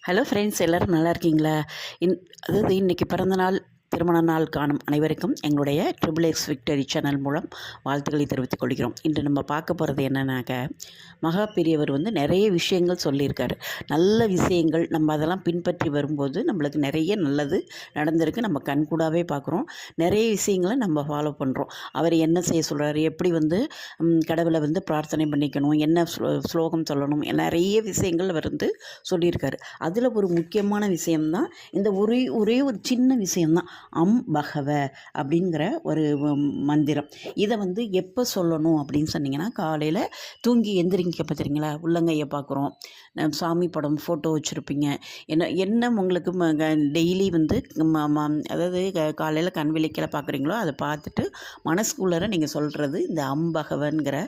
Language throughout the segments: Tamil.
ஹலோ ஃப்ரெண்ட்ஸ், எல்லோரும் நல்லா இருக்கீங்களா? அதாவது இன்றைக்கி பிறந்தநாள் திருமண நாள் காணும் அனைவருக்கும் எங்களுடைய ட்ரிபிள் விக்டரி சேனல் மூலம் வாழ்த்துக்களை தெரிவித்துக் கொள்கிறோம். இன்று நம்ம பார்க்க போகிறது என்னன்னாக்க, மகா பெரியவர் நிறைய விஷயங்கள் சொல்லியிருக்காரு. நல்ல விஷயங்கள் நம்ம அதெல்லாம் பின்பற்றி வரும்போது நம்மளுக்கு நிறைய நல்லது நடந்திருக்கு. நம்ம கண்கூடாவே பார்க்குறோம். நிறைய விஷயங்களை நம்ம ஃபாலோ பண்ணுறோம். அவர் என்ன செய்ய சொல்கிறாரு, எப்படி கடவுளை பிரார்த்தனை பண்ணிக்கணும், என்ன ஸ்லோகம் சொல்லணும், நிறைய விஷயங்கள் அவர் சொல்லியிருக்காரு. அதில் ஒரு முக்கியமான விஷயம்தான் இந்த ஒரே ஒரு சின்ன விஷயம்தான் பகவ அப்படிங்கிற ஒரு மந்திரம். இதை எப்போ சொல்லணும் அப்படின்னு சொன்னீங்கன்னா, காலையில் தூங்கி எந்திரிக்க பார்த்துறீங்களா, உள்ளங்கையை பார்க்குறோம், சாமி படம் ஃபோட்டோ வச்சுருப்பீங்க, என்ன உங்களுக்கு டெய்லி அதாவது காலையில் கண் விழிக்கல பார்க்குறீங்களோ அதை பார்த்துட்டு மனசுக்குள்ளே நீங்கள் சொல்கிறது இந்த பகவன்கிற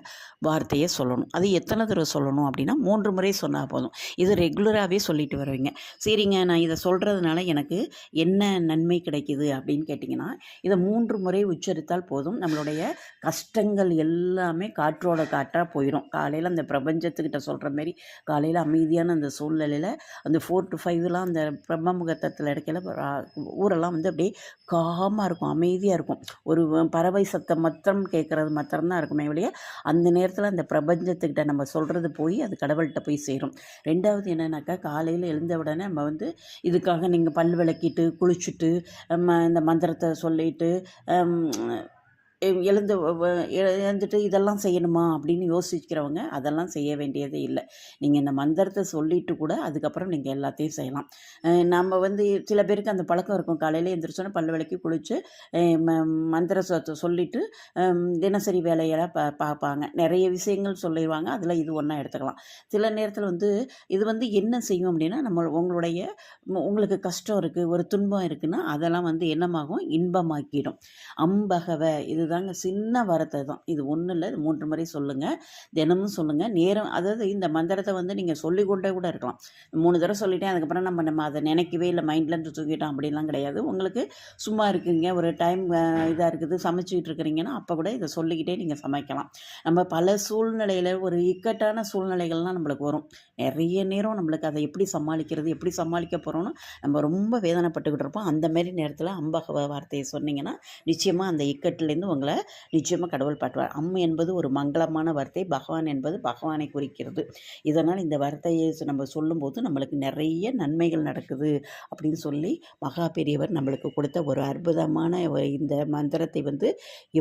வார்த்தையை சொல்லணும். அது எத்தனை தடவை சொல்லணும் அப்படின்னா 3 முறை சொன்னால் போதும். இது ரெகுலராகவே சொல்லிட்டு வருவீங்க. சரிங்க, நான் இதை சொல்கிறதுனால எனக்கு என்ன நன்மை கிடைக்குது அப்படின்னு கேட்டிங்கன்னா, இதை 3 முறை உச்சரித்தால் போதும். நம்மளுடைய கஷ்டங்கள் எல்லாமே காற்றோட காற்றாக போயிடும். காலையில் அந்த பிரபஞ்சத்துக்கிட்ட சொல்கிற மாரி காலையில் அமைதியான அந்த சூழ்நிலையில் அந்த 4 to 5லாம் அந்த பிரம்ம முகூர்த்தத்தில் இடத்துல ஊரெல்லாம் அப்படியே காமாக இருக்கும், அமைதியாக இருக்கும். ஒரு பறவை சத்தம் மாத்திரம் கேட்குறது மாத்திரம்தான் இருக்குமே வெளியே அந்த நேரத்தில் அந்த பிரபஞ்சத்துக்கிட்ட நம்ம சொல்கிறது போய் அது கடவுள்கிட்ட போய் சேரும். 2வது என்னன்னாக்கா, காலையில் எழுந்த உடனே நம்ம இதுக்காக நீங்கள் பல் விளக்கிட்டு குளிச்சுட்டு இந்த மந்திரத்தை சொல்லிட்டு எழுந்துட்டு இதெல்லாம் செய்யணுமா அப்படின்னு யோசிக்கிறவங்க அதெல்லாம் செய்ய வேண்டியதே இல்லை. நீங்கள் இந்த மந்திரத்தை சொல்லிட்டு கூட அதுக்கப்புறம் நீங்கள் எல்லாத்தையும் செய்யலாம். நம்ம சில பேருக்கு அந்த பழக்கம் இருக்கும். காலையில் எழுந்திரிச்சோன்னே பல் விளக்கி குளித்து மந்திரத்தை சொல்லிவிட்டு தினசரி வேலையெல்லாம் பார்ப்பாங்க. நிறைய விஷயங்கள் சொல்லிடுவாங்க. அதில் இது ஒன்றா எடுத்துக்கலாம். சில நேரத்தில் இது என்ன செய்யும் அப்படின்னா, உங்களுடைய உங்களுக்கு கஷ்டம் இருக்குது, ஒரு துன்பம் இருக்குன்னா அதெல்லாம் என்னமாகும், இன்பமாக்கிடும். அம்பகவ இது தாங்க சின்ன வார்த்தை தான். இது ஒன்றும் இல்லை. இது 3 முறை சொல்லுங்கள், தினமும் சொல்லுங்கள். நேரம் அதாவது இந்த மந்திரத்தை நீங்கள் சொல்லிக்கொண்டே கூட இருக்கலாம். 3 தடவை சொல்லிட்டேன், அதுக்கப்புறம் நம்ம அதை நினைக்கவே இல்லை, மைண்ட்லேருந்து தூக்கிட்டோம் அப்படின்லாம் கிடையாது. உங்களுக்கு சும்மா இருக்குங்க, ஒரு டைம் இதாக இருக்குது, சமைச்சிக்கிட்டு இருக்கிறீங்கன்னா அப்போ கூட இதை சொல்லிக்கிட்டே நீங்கள் சமைக்கலாம். நம்ம பல சூழ்நிலையில் ஒரு இக்கட்டான சூழ்நிலைகள்லாம் நம்மளுக்கு வரும். நிறைய நேரம் நம்மளுக்கு அதை எப்படி சமாளிக்கிறது, எப்படி சமாளிக்க போகிறோன்னு நம்ம ரொம்ப வேதனைப்பட்டுக்கிட்டு இருப்போம். அந்தமாரி நேரத்தில் அம்பகவ வார்த்தையை சொன்னீங்கன்னா நிச்சயமாக அந்த இக்கட்டிலேருந்து உங்களை நிச்சயமாக கடவுள் பாட்டுவார். என்பது ஒரு மங்களமான வார்த்தை, பகவான் என்பது பகவானை குறிக்கிறது. இதனால் இந்த வார்த்தையை நம்ம சொல்லும்போது நம்மளுக்கு நிறைய நன்மைகள் நடக்குது அப்படின்னு சொல்லி மகா பெரியவர் நம்மளுக்கு கொடுத்த ஒரு அற்புதமான இந்த மந்திரத்தை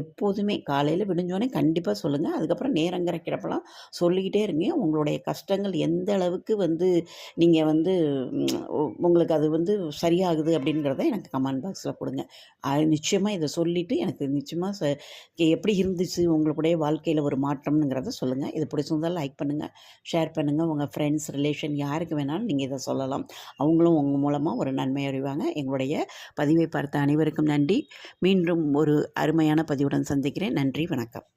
எப்போதுமே காலையில் விடிஞ்சோடனே கண்டிப்பாக சொல்லுங்கள். அதுக்கப்புறம் நேரம் கிடைக்கிறப்பெல்லாம் சொல்லிக்கிட்டே இருங்க. உங்களுடைய கஷ்டங்கள் எந்த அளவுக்கு நீங்கள் உங்களுக்கு அது சரியாகுது அப்படிங்கிறத எனக்கு கமெண்ட் பாக்ஸில் கொடுங்க. நிச்சயமாக இதை சொல்லிவிட்டு எனக்கு நிச்சயமாக எப்படி இருந்துச்சு உங்களுடைய வாழ்க்கையில் ஒரு மாற்றம்ங்கிறத சொல்லுங்கள். இது பிடிச்சிருந்தால் லைக் பண்ணுங்கள், ஷேர் பண்ணுங்கள். உங்கள் ஃப்ரெண்ட்ஸ், ரிலேஷன் யாருக்கு வேணாலும் நீங்கள் இதை சொல்லலாம். அவங்களும் உங்கள் மூலமாக ஒரு நன்மை அறிவாங்க. எங்களுடைய பதிவை பார்த்த அனைவருக்கும் நன்றி. மீண்டும் ஒரு அருமையான பதிவுடன் சந்திக்கிறேன். நன்றி, வணக்கம்.